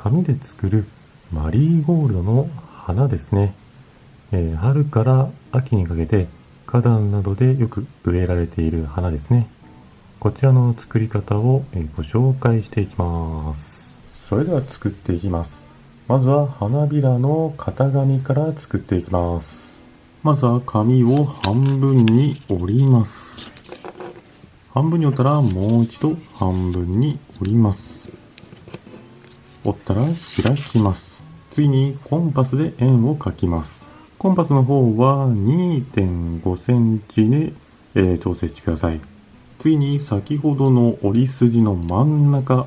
紙で作るマリーゴールドの花ですね。春から秋にかけて花壇などでよく植えられている花ですね。こちらの作り方をご紹介していきます。それでは作っていきます。まずは花びらの型紙から作っていきます。まずは紙を半分に折ります。半分に折ったらもう一度半分に折ります。折ったら開きます。次にコンパスで円を描きます。コンパスの方は 2.5 センチで、調整してください。次に先ほどの折り筋の真ん中、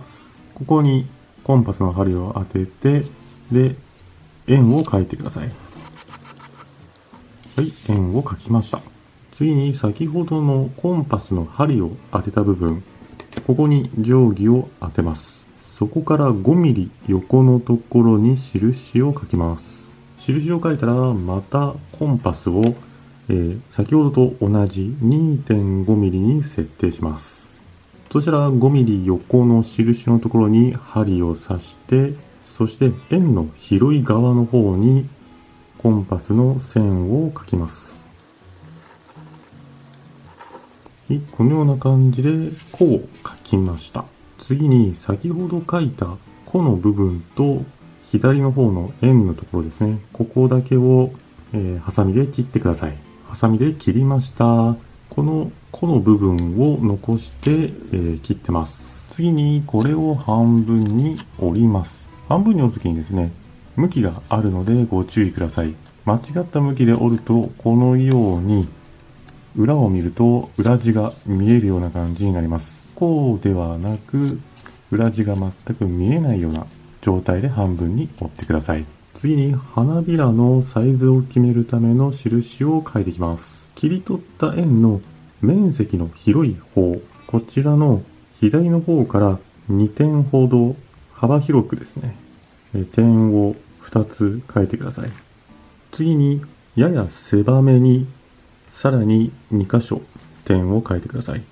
ここにコンパスの針を当てて、で、円を描いてください。はい、円を描きました。次に先ほどのコンパスの針を当てた部分、ここに定規を当てます。そこから5ミリ横のところに印を描きます。印を描いたら、またコンパスを、先ほどと同じ 2.5 ミリに設定します。そしたら5ミリ横の印のところに針を刺して、そして円の広い側の方にコンパスの線を描きます。このような感じで弧を描きました。次に先ほど描いた弧の部分と左の方の円のところですね。ここだけを、ハサミで切ってください。ハサミで切りました。この弧の部分を残して、切ってます。次にこれを半分に折ります。半分に折るときにですね、向きがあるのでご注意ください。間違った向きで折ると、このように裏を見ると裏地が見えるような感じになります。こうではなく、裏地が全く見えないような状態で半分に折ってください。次に花びらのサイズを決めるための印を書いていきます。切り取った円の面積の広い方、こちらの左の方から2点ほど幅広くですね、点を2つ書いてください。次にやや狭めにさらに2箇所点を書いてください。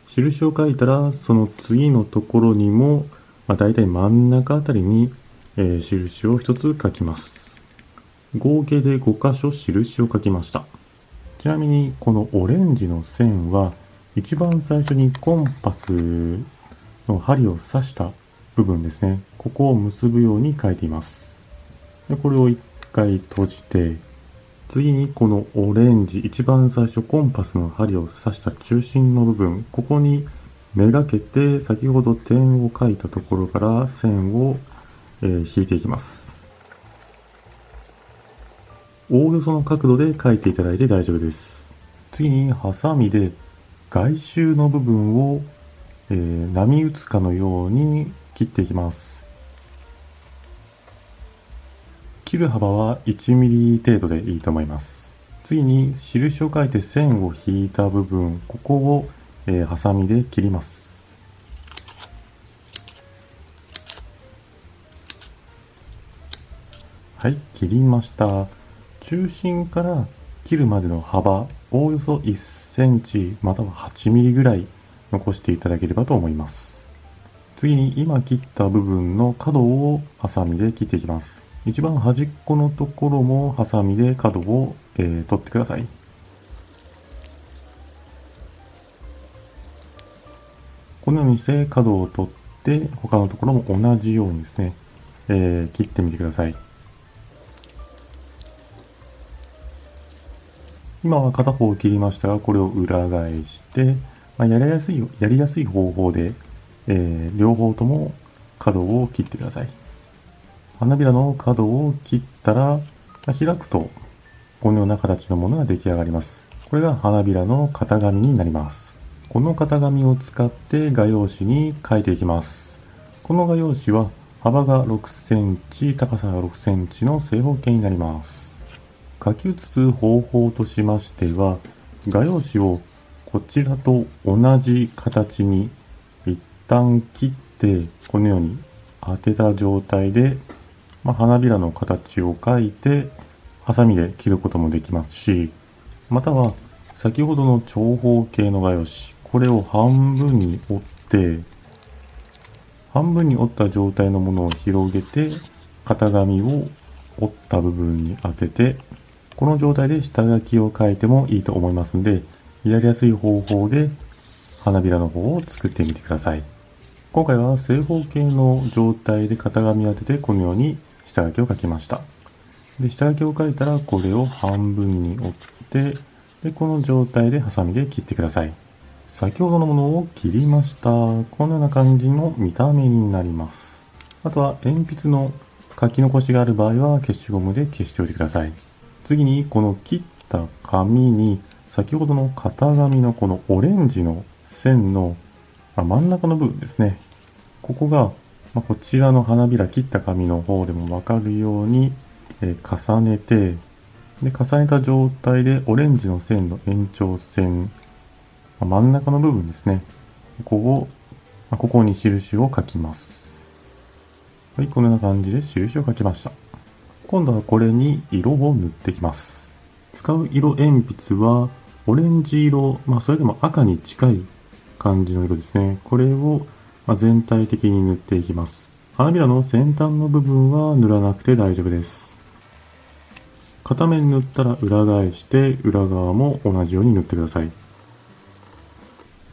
印を書いたらその次のところにも、だいたい真ん中あたりに、印を1つ書きます。合計で5箇所印を書きました。ちなみにこのオレンジの線は一番最初にコンパスの針を刺した部分ですね。ここを結ぶように書いています。でこれを1回閉じて、次にこのオレンジ、一番最初コンパスの針を刺した中心の部分、ここにめがけて先ほど点を書いたところから線を、引いていきます。おおよその角度で書いていただいて大丈夫です。次にハサミで外周の部分を、波打つかのように切っていきます。切る幅は1ミリ程度でいいと思います。次に印を書いて線を引いた部分、ここを、ハサミで切ります。はい、切りました。中心から切るまでの幅、おおよそ1センチまたは8ミリぐらい残していただければと思います。次に今切った部分の角をハサミで切っていきます。一番端っこのところもハサミで角を、取ってください。このようにして角を取って他のところも同じようにですね、切ってみてください。今は片方を切りましたが、これを裏返して、やりやすい方法で、両方とも角を切ってください。花びらの角を切ったら、開くとこのような形のものが出来上がります。これが花びらの型紙になります。この型紙を使って画用紙に描いていきます。この画用紙は幅が6センチ、高さが6センチの正方形になります。書き写す方法としましては、画用紙をこちらと同じ形に一旦切って、このように当てた状態で、花びらの形を描いて、ハサミで切ることもできますし、または先ほどの長方形の画用紙、これを半分に折って、半分に折った状態のものを広げて、型紙を折った部分に当てて、この状態で下書きを書いてもいいと思いますので、やりやすい方法で花びらの方を作ってみてください。今回は正方形の状態で型紙を当ててこのように下書きを書きました。で、下書きを書いたらこれを半分に折って、で、この状態でハサミで切ってください。先ほどのものを切りました。このような感じの見た目になります。あとは鉛筆の書き残しがある場合は消しゴムで消しておいてください。次にこの切った紙に先ほどの型紙のこのオレンジの線の真ん中の部分ですね。ここがこちらの花びら切った紙の方でもわかるように重ねて、で、重ねた状態でオレンジの線の延長線、真ん中の部分ですね。ここに印を書きます。はい、このような感じで印を書きました。今度はこれに色を塗っていきます。使う色鉛筆はオレンジ色、それでも赤に近い感じの色ですね。これを全体的に塗っていきます。花びらの先端の部分は塗らなくて大丈夫です。片面塗ったら裏返して裏側も同じように塗ってください。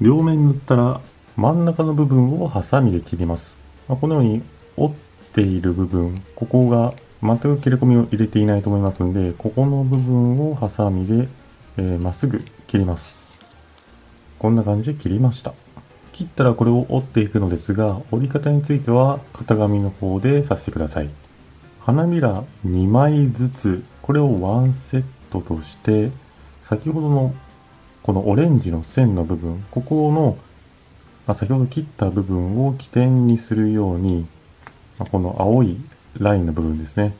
両面塗ったら真ん中の部分をハサミで切ります。このように折っている部分、ここが全く切れ込みを入れていないと思いますので、ここの部分をハサミでまっすぐ切ります。こんな感じで切りました。切ったらこれを折っていくのですが、折り方については型紙の方でさせてください。花びら2枚ずつ、これをワンセットとして、先ほどのこのオレンジの線の部分、ここの先ほど切った部分を起点にするように、この青いラインの部分ですね。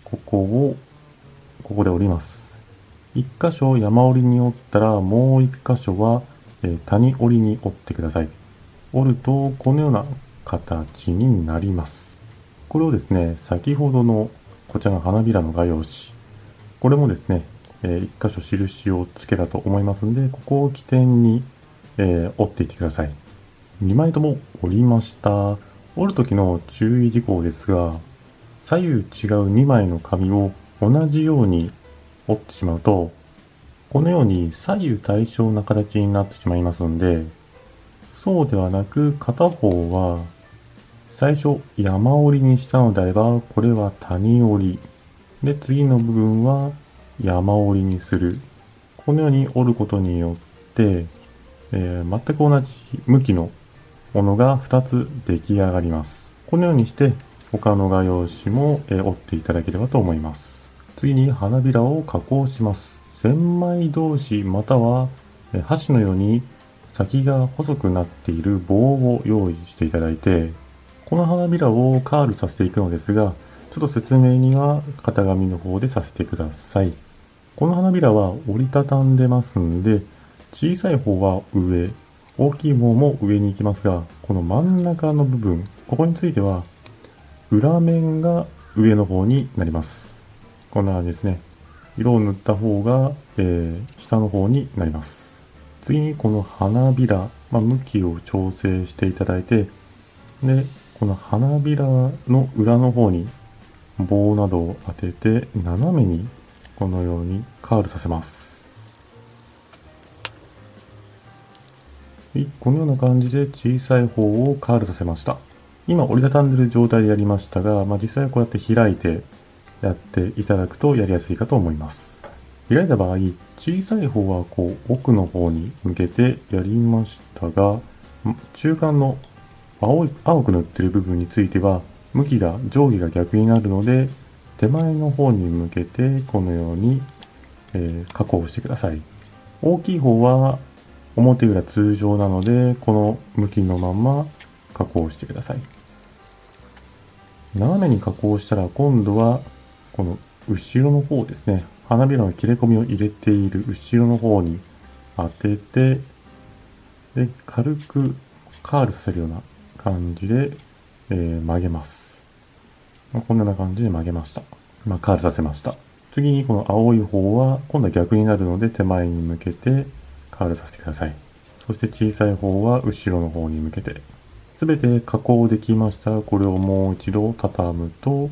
ここで折ります。一箇所山折りに折ったら、もう一箇所は谷折りに折ってください。折ると、このような形になります。これをですね、先ほどのこちらの花びらの画用紙。これもですね、一箇所印をつけたと思いますので、ここを起点に折っていってください。2枚とも折りました。折る時の注意事項ですが、左右違う2枚の紙を同じように折ってしまうと、このように左右対称な形になってしまいますので、そうではなく片方は最初山折りにしたのであれば、これは谷折り。で、次の部分は山折りにする。このように折ることによって、全く同じ向きのものが2つ出来上がります。このようにして他の画用紙も折っていただければと思います。次に花びらを加工します。千枚同士または箸のように先が細くなっている棒を用意していただいて、この花びらをカールさせていくのですが、ちょっと説明には型紙の方でさせてください。この花びらは折りたたんでますんで、小さい方は上、大きい方も上に行きますが、この真ん中の部分、ここについては、裏面が上の方になります。こんな感じですね。色を塗った方が、下の方になります。次にこの花びら、向きを調整していただいて、で、この花びらの裏の方に棒などを当てて、斜めにこのようにカールさせます。このような感じで小さい方をカールさせました。今折りたたんでいる状態でやりましたが、実際はこうやって開いてやっていただくとやりやすいかと思います。開いた場合、小さい方は奥の方に向けてやりましたが、中間の青く塗っている部分については、向きが上下が逆になるので、手前の方に向けてこのように、加工してください。大きい方は表裏通常なので、この向きのまま加工してください。斜めに加工したら今度はこの後ろの方ですね。花びらの切れ込みを入れている後ろの方に当てて、で、軽くカールさせるような感じで、曲げます。こんな感じで曲げました。カールさせました。次にこの青い方は今度は逆になるので手前に向けてカールさせてください。そして小さい方は後ろの方に向けて。すべて加工できましたら、これをもう一度畳むと、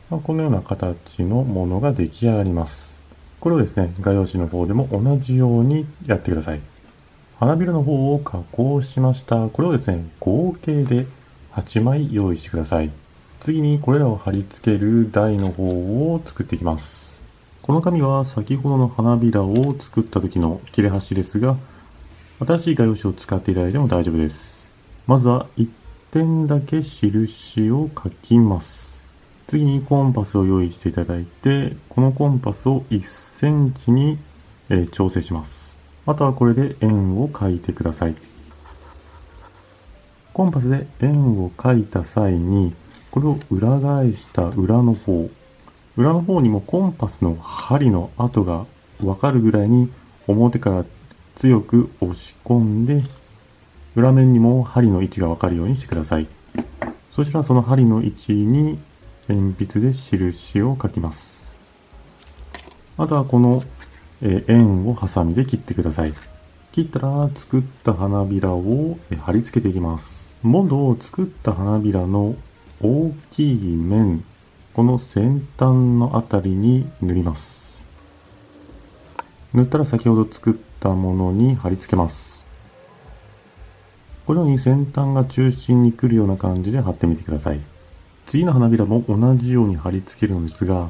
このような形のものが出来上がります。これをですね、画用紙の方でも同じようにやってください。花びらの方を加工しました。これをですね、合計で8枚用意してください。次にこれらを貼り付ける台の方を作っていきます。この紙は先ほどの花びらを作った時の切れ端ですが、新しい画用紙を使っていただいても大丈夫です。まずは1点だけ印を書きます。次にコンパスを用意していただいて、このコンパスを1センチに調整します。あとはこれで円を描いてください。コンパスで円を描いた際に、これを裏返した裏の方にもコンパスの針の跡がわかるぐらいに表から強く押し込んで、裏面にも針の位置がわかるようにしてください。そしたらその針の位置に鉛筆で印を書きます。あとはこの円をハサミで切ってください。切ったら作った花びらを貼り付けていきます。今度作った花びらの大きい面、この先端のあたりに塗ります。塗ったら先ほど作ったものに貼り付けます。このように先端が中心に来るような感じで貼ってみてください。次の花びらも同じように貼り付けるんですが、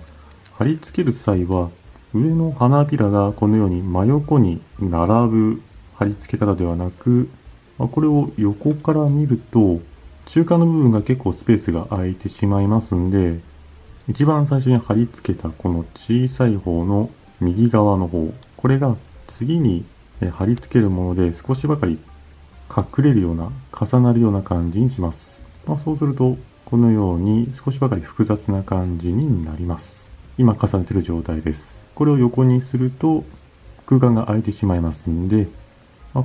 貼り付ける際は上の花びらがこのように真横に並ぶ貼り付け方ではなく、これを横から見ると中間の部分が結構スペースが空いてしまいますんで、一番最初に貼り付けたこの小さい方の右側の方、これが次に貼り付けるもので少しばかり隠れるような、重なるような感じにします。そうするとこのように少しばかり複雑な感じになります。今重ねている状態です。これを横にすると空間が空いてしまいますんで、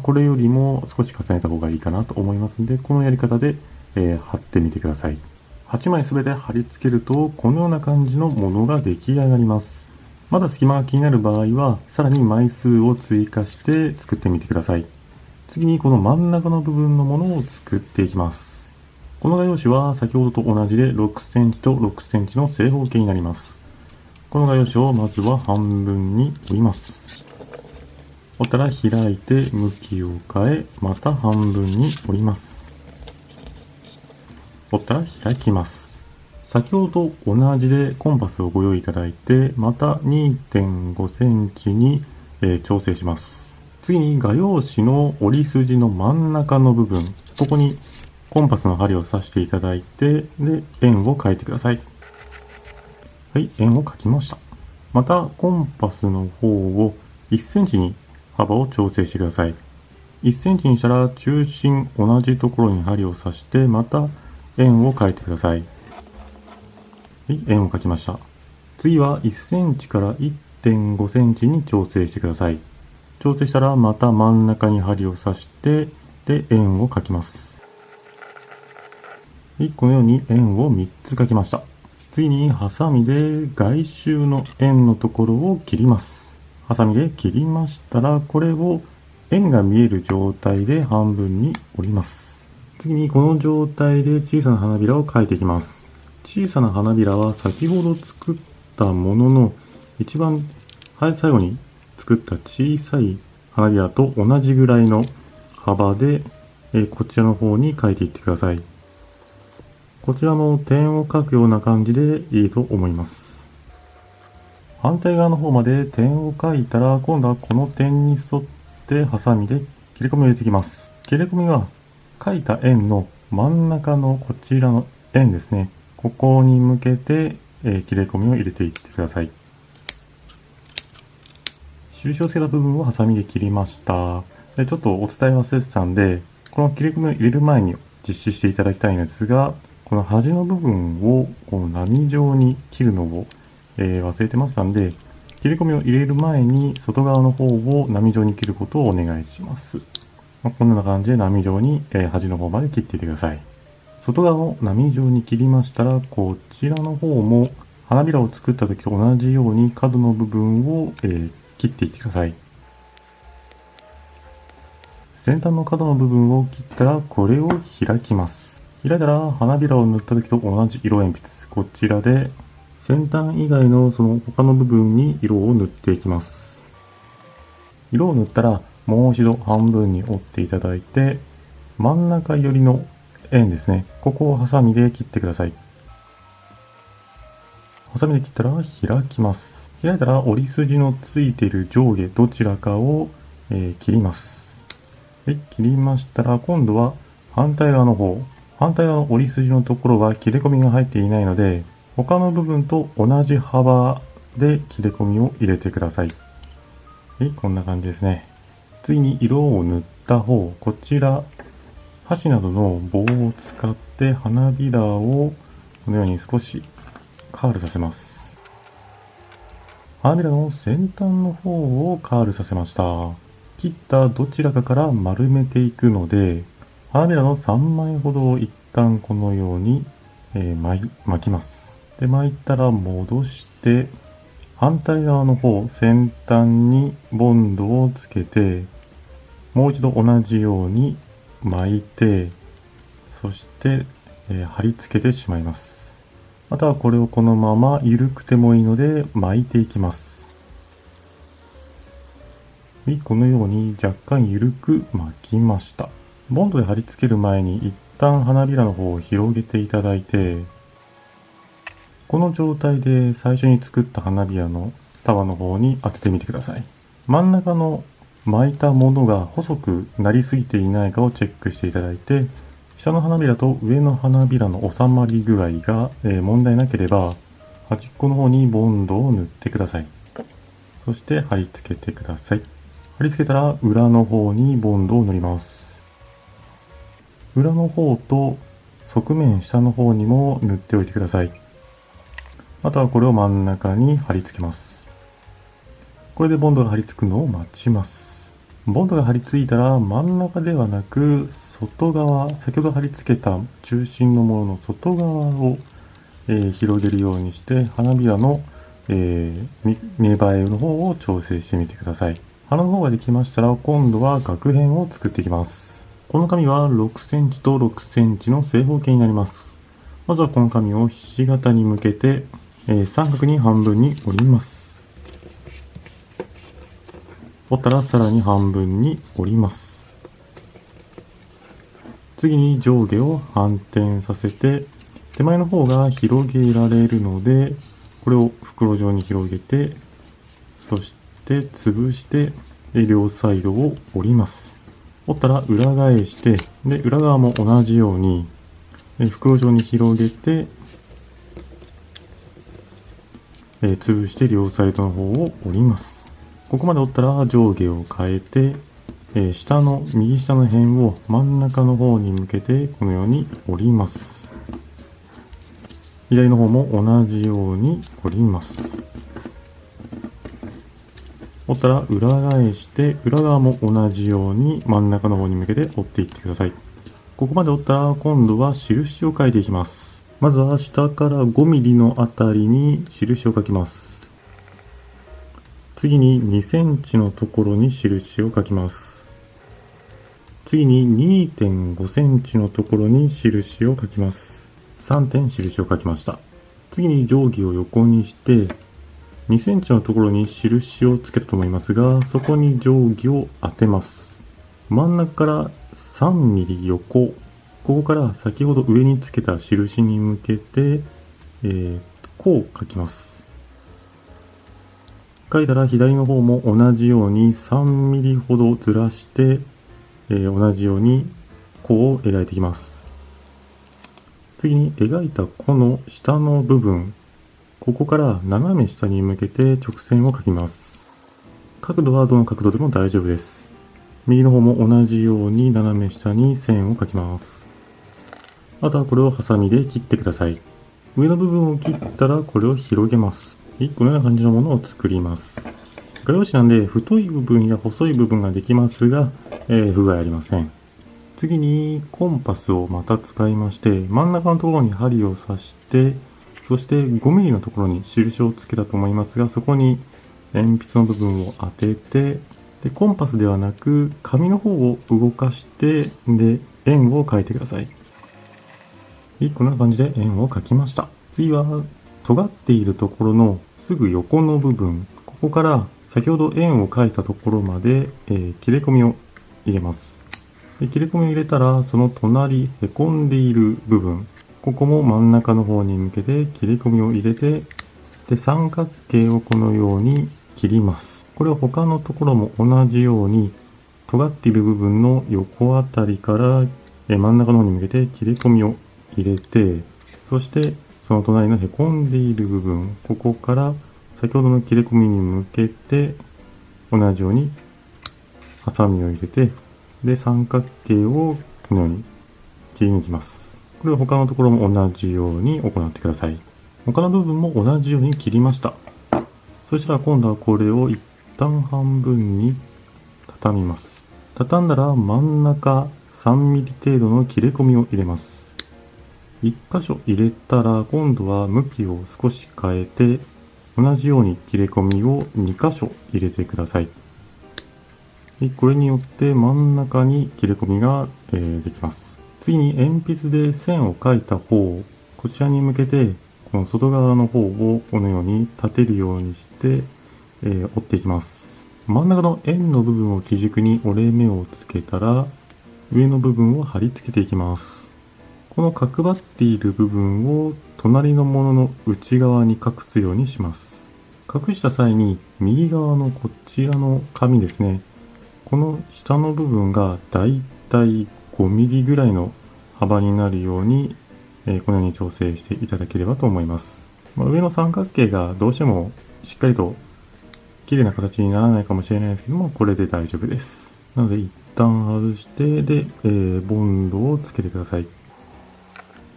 これよりも少し重ねた方がいいかなと思いますので、このやり方で、貼ってみてください。8枚すべて貼り付けるとこのような感じのものが出来上がります。まだ隙間が気になる場合はさらに枚数を追加して作ってみてください。次にこの真ん中の部分のものを作っていきます。この画用紙は先ほどと同じで6センチと6センチの正方形になります。この画用紙をまずは半分に折ります。折ったら開いて向きを変え、また半分に折ります。折ったら開きます。先ほどと同じでコンパスをご用意いただいて、また 2.5 センチに、調整します。次に画用紙の折り筋の真ん中の部分、ここにコンパスの針を刺していただいて、で、円を描いてください。はい、円を描きました。またコンパスの方を1センチに幅を調整してください。1センチにしたら中心同じところに針を刺して、また円を描いてください。はい、円を描きました。次は1センチから 1.5 センチに調整してください。調整したらまた真ん中に針を刺して、で、円を描きます。はい、このように円を3つ描きました。次にハサミで外周の円のところを切ります。ハサミで切りましたら、これを円が見える状態で半分に折ります。次にこの状態で小さな花びらを描いていきます。小さな花びらは先ほど作ったものの一番最後に作った小さい花びらと同じぐらいの幅で、こちらの方に描いていってください。こちらも点を描くような感じでいいと思います。反対側の方まで点を描いたら、今度はこの点に沿ってハサミで切れ込みを入れていきます。切れ込みは描いた円の真ん中のこちらの円ですね。ここに向けて、切れ込みを入れていってください。印をつけた部分をハサミで切りました。ちょっとお伝え忘れてたんで、この切れ込みを入れる前に実施していただきたいんですが、この端の部分をこの波状に切るのを、忘れてましたんで、切れ込みを入れる前に外側の方を波状に切ることをお願いします。こんな感じで波状に、端の方まで切っていってください。外側を波状に切りましたら、こちらの方も花びらを作った時と同じように角の部分を、切っていってください。先端の角の部分を切ったらこれを開きます。開いたら花びらを塗った時と同じ色鉛筆、こちらで先端以外のその他の部分に色を塗っていきます。色を塗ったらもう一度半分に折っていただいて、真ん中寄りの円ですね、ここをハサミで切ってください。ハサミで切ったら開きます。開いたら折り筋のついている上下どちらかを、切ります。切りましたら今度は反対側の折り筋のところは切れ込みが入っていないので、他の部分と同じ幅で切れ込みを入れてください。こんな感じですね。次に色を塗った方、こちら箸などの棒を使って花びらをこのように少しカールさせます。花びらの先端の方をカールさせました。切ったどちらかから丸めていくので、花びらの3枚ほどを一旦このように、巻きます。で、巻いたら戻して、反対側の方、先端にボンドをつけて、もう一度同じように巻いて、そして、貼り付けてしまいます。あとはこれをこのまま緩くてもいいので巻いていきます。このように若干緩く巻きました。ボンドで貼り付ける前に一旦花びらの方を広げていただいて、この状態で最初に作った花びらの束の方に当ててみてください。真ん中の巻いたものが細くなりすぎていないかをチェックしていただいて、下の花びらと上の花びらの収まり具合が、問題なければ、端っこの方にボンドを塗ってください。そして貼り付けてください。貼り付けたら裏の方にボンドを塗ります。裏の方と側面下の方にも塗っておいてください。あとはこれを真ん中に貼り付けます。これでボンドが貼り付くのを待ちます。ボンドが貼り付いたら真ん中ではなく外側、先ほど貼り付けた中心のものの外側を、広げるようにして花びらの、見栄えの方を調整してみてください。花の方ができましたら今度は額辺を作っていきます。この紙は6センチと6センチの正方形になります。まずはこの紙をひし形に向けて、三角に半分に折ります。折ったらさらに半分に折ります。次に上下を反転させて、手前の方が広げられるので、これを袋状に広げて、そして潰して、両サイドを折ります。折ったら裏返して、で、裏側も同じように、袋状に広げて、潰して両サイドの方を折ります。ここまで折ったら上下を変えて、右下の辺を真ん中の方に向けてこのように折ります。左の方も同じように折ります。折ったら裏返して裏側も同じように真ん中の方に向けて折っていってください。ここまで折ったら今度は印を書いていきます。まずは下から5ミリのあたりに印を書きます。次に2センチのところに印を書きます。次に 2.5 センチのところに印を書きます。3点印を書きました。次に定規を横にして2センチのところに印をつけたと思いますが、そこに定規を当てます。真ん中から3ミリ横、ここから先ほど上につけた印に向けて、こう書きます。書いたら左の方も同じように3ミリほどずらして、同じように弧を描いていきます。次に描いた弧の下の部分、ここから斜め下に向けて直線を描きます。角度はどの角度でも大丈夫です。右の方も同じように斜め下に線を描きます。あとはこれをハサミで切ってください。上の部分を切ったらこれを広げます。このような感じのものを作ります。画用紙なんで太い部分や細い部分ができますが、不具合ありません。次にコンパスをまた使いまして、真ん中のところに針を刺して、そして5ミリのところに印をつけたと思いますが、そこに鉛筆の部分を当てて、でコンパスではなく紙の方を動かして、で円を描いてください。こんな感じで円を描きました。次は、尖っているところのすぐ横の部分、ここから先ほど円を描いたところまで、切れ込みを入れます。切れ込みを入れたら、その隣、へこんでいる部分、ここも真ん中の方に向けて切れ込みを入れて、で、三角形をこのように切ります。これは他のところも同じように、尖っている部分の横あたりから真ん中の方に向けて切れ込みを入れて、そしてその隣のへこんでいる部分、ここから先ほどの切れ込みに向けて同じようにハサミを入れて、で、三角形をこのように切り抜きます。これは他のところも同じように行ってください。他の部分も同じように切りました。そしたら今度はこれを一旦半分に畳みます。畳んだら真ん中3ミリ程度の切れ込みを入れます。1箇所入れたら今度は向きを少し変えて同じように切れ込みを2箇所入れてください。これによって真ん中に切れ込みが、できます。次に鉛筆で線を描いた方、こちらに向けてこの外側の方をこのように立てるようにして、折っていきます。真ん中の円の部分を基軸に折れ目をつけたら、上の部分を貼り付けていきます。この角張っている部分を隣のものの内側に隠すようにします。隠した際に右側のこちらの紙ですね、この下の部分がだいたい5ミリぐらいの幅になるように、このように調整していただければと思います。上の三角形がどうしてもしっかりと綺麗な形にならないかもしれないですけども、これで大丈夫です。なので一旦外して、で、ボンドをつけてください。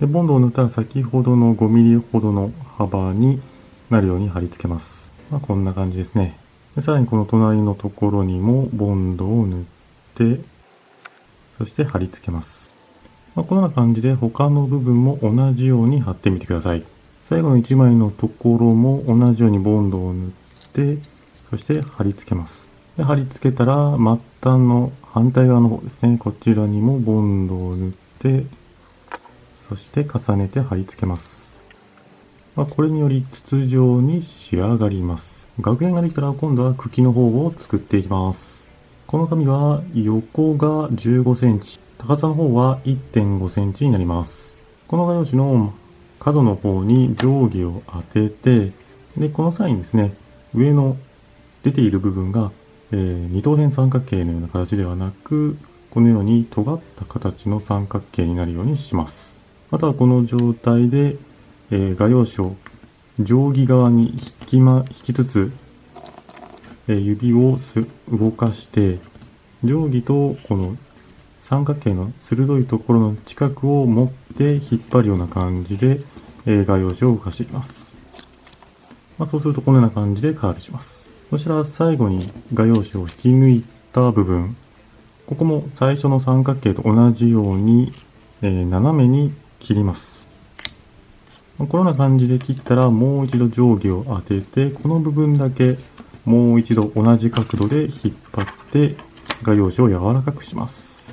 で、ボンドを塗ったら先ほどの5ミリほどの幅になるように貼り付けます。こんな感じですね。で、さらにこの隣のところにもボンドを塗って、そして貼り付けます。このような感じで他の部分も同じように貼ってみてください。最後の1枚のところも同じようにボンドを塗って、そして貼り付けます。で、貼り付けたら末端の反対側の方ですね、こちらにもボンドを塗って、そして重ねて貼り付けます。これにより筒状に仕上がります。額縁ができたら今度は茎の方を作っていきます。この紙は横が15センチ、高さの方は 1.5 センチになります。この画用紙の角の方に定規を当てて、で、この際にですね、上の出ている部分が、二等辺三角形のような形ではなく、このように尖った形の三角形になるようにします。またはこの状態で、画用紙を定規側に引きつつ、指を動かして、定規とこの三角形の鋭いところの近くを持って引っ張るような感じで、画用紙を動かしていきます。そうするとこのような感じでカールします。そしたら最後に画用紙を引き抜いた部分、ここも最初の三角形と同じように、斜めに切ります。このような感じで切ったらもう一度定規を当てて、この部分だけもう一度同じ角度で引っ張って画用紙を柔らかくします。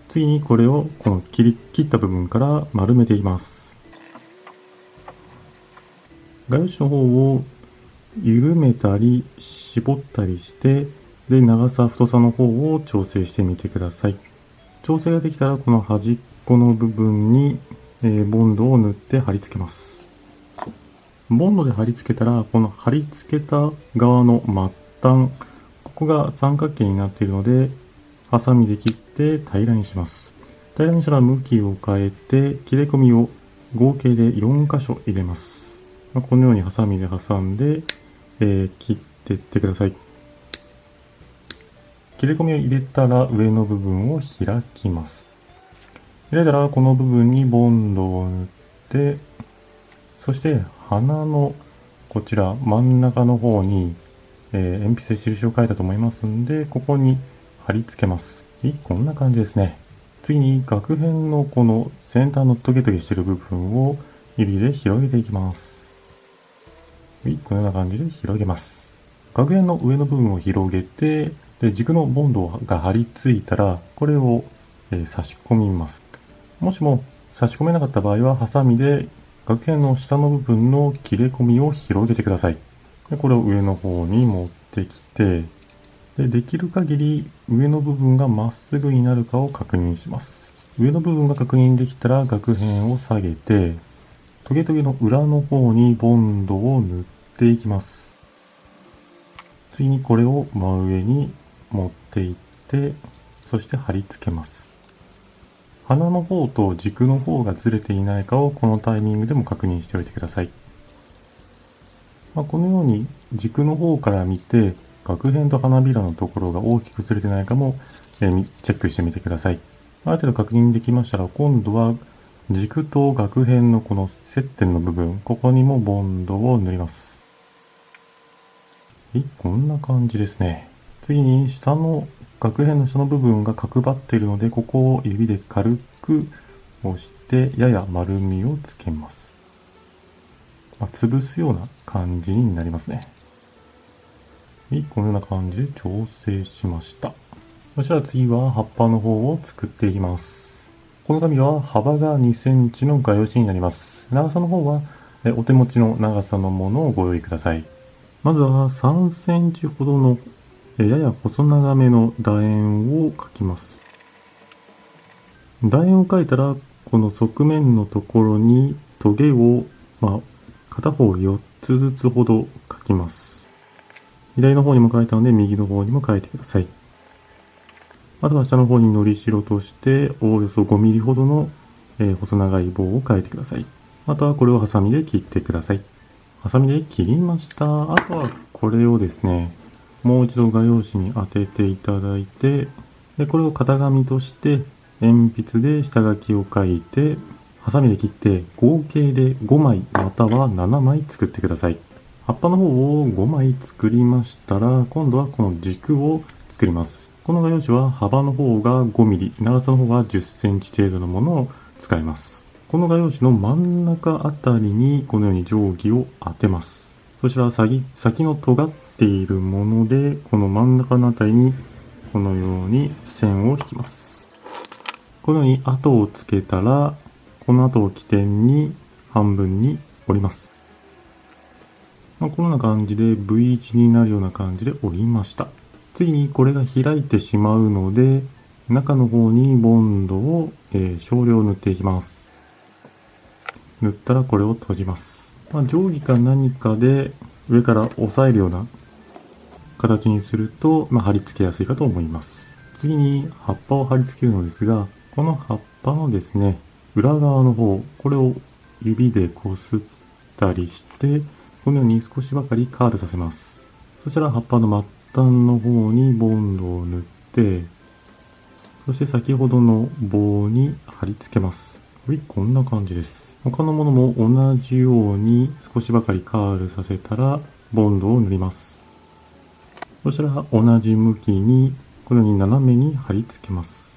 次にこれをこの切った部分から丸めていきます。画用紙の方を緩めたり絞ったりして、で、長さ、太さの方を調整してみてください。調整ができたらこの端っこの部分に、ボンドを塗って貼り付けます。ボンドで貼り付けたら、この貼り付けた側の末端、ここが三角形になっているので、ハサミで切って平らにします。平らにしたら向きを変えて、切れ込みを合計で4箇所入れます。このようにハサミで挟んで、切っていってください。切れ込みを入れたら上の部分を開きます。開いたらこの部分にボンドを塗って、そして鼻のこちら真ん中の方に、鉛筆で印を書いたと思いますんで、ここに貼り付けます。こんな感じですね。次に額辺のこの先端のトゲトゲしている部分を指で広げていきます。このような感じで広げます。額縁の上の部分を広げて、で軸のボンドが貼り付いたら、これを、差し込みます。もしも差し込めなかった場合は、ハサミで額辺の下の部分の切れ込みを広げてください。でこれを上の方に持ってきて、できる限り上の部分がまっすぐになるかを確認します。上の部分が確認できたら額辺を下げて、トゲトゲの裏の方にボンドを塗っていきます。次にこれを真上に持っていって、そして貼り付けます。鼻の方と軸の方がずれていないかをこのタイミングでも確認しておいてください。このように軸の方から見て、額辺と花びらのところが大きくずれてないかもチェックしてみてください。ある程度確認できましたら、今度は軸と額辺のこの接点の部分、ここにもボンドを塗ります。はい、こんな感じですね。次に下の額辺の下の部分が角張っているので、ここを指で軽く押してやや丸みをつけます。潰すような感じになりますね。はい、このような感じで調整しました。そしたら次は葉っぱの方を作っていきます。この紙は幅が2センチの画用紙になります。長さの方はお手持ちの長さのものをご用意ください。まずは3センチほどのやや細長めの楕円を描きます。楕円を描いたら、この側面のところにトゲを、片方4つずつほど描きます。左の方にも描いたので、右の方にも描いてください。あとは下の方にのりしろとして、おおよそ5ミリほどの、細長い棒を描いてください。あとはこれをハサミで切ってください。ハサミで切りました。あとはこれをですね、もう一度画用紙に当てていただいて、でこれを型紙として鉛筆で下書きを書いて、ハサミで切って合計で5枚または7枚作ってください。葉っぱの方を5枚作りましたら、今度はこの軸を作ります。この画用紙は幅の方が5ミリ、長さの方が10センチ程度のものを使います。この画用紙の真ん中あたりにこのように定規を当てます。そしたら先の尖っているもので、この真ん中のあたりにこのように線を引きます。このように跡をつけたら、この跡を起点に半分に折ります。このような感じで V 字になるような感じで折りました。次にこれが開いてしまうので、中の方にボンドを、少量塗っていきます。塗ったらこれを閉じます。定規か何かで上から押さえるような形にすると、貼り付けやすいかと思います。次に葉っぱを貼り付けるのですが、この葉っぱのですね、裏側の方、これを指でこすったりして、このように少しばかりカールさせます。そしたら葉っぱの末端の方にボンドを塗って、そして先ほどの棒に貼り付けます。はい、こんな感じです。他のものも同じように少しばかりカールさせたらボンドを塗ります。そしたら同じ向きにこのように斜めに貼り付けます。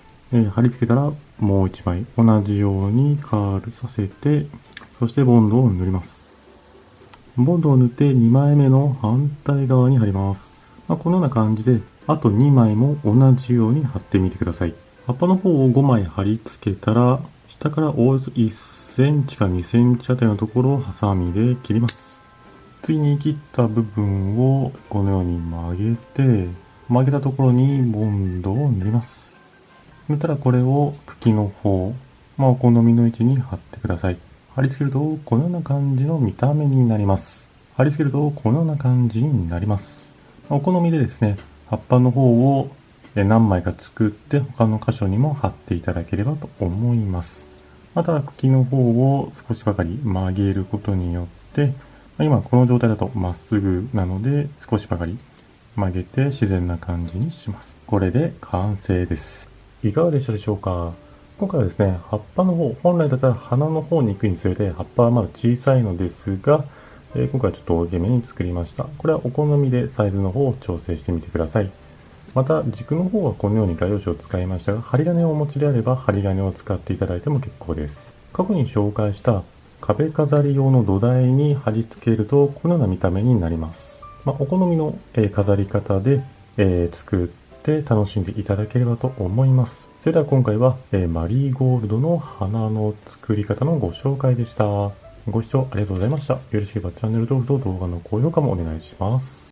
貼り付けたらもう一枚同じようにカールさせて、そしてボンドを塗ります。ボンドを塗って2枚目の反対側に貼ります。このような感じであと2枚も同じように貼ってみてください。葉っぱの方を5枚貼り付けたら、下からおおよそ1センチか2センチあたりのところをハサミで切ります。次に切った部分をこのように曲げて、曲げたところにボンドを塗ります。塗ったらこれを茎の方、お好みの位置に貼ってください。貼り付けるとこのような感じの見た目になります。貼り付けるとこのような感じになります。お好みでですね、葉っぱの方を何枚か作って他の箇所にも貼っていただければと思います。あとは茎の方を少しばかり曲げることによって、今この状態だとまっすぐなので少しばかり曲げて自然な感じにします。これで完成です。いかがでしたでしょうか。今回はですね、葉っぱの方、本来だったら花の方に行くにつれて葉っぱはまだ小さいのですが、今回はちょっと大きめに作りました。これはお好みでサイズの方を調整してみてください。また軸の方はこのように画用紙を使いましたが、針金をお持ちであれば針金を使っていただいても結構です。過去に紹介した壁飾り用の土台に貼り付けるとこのような見た目になります。お好みの飾り方で作っって楽しんでいただければと思います。それでは今回は、マリーゴールドの花の作り方のご紹介でした。ご視聴ありがとうございました。よろしければチャンネル登録と動画の高評価もお願いします。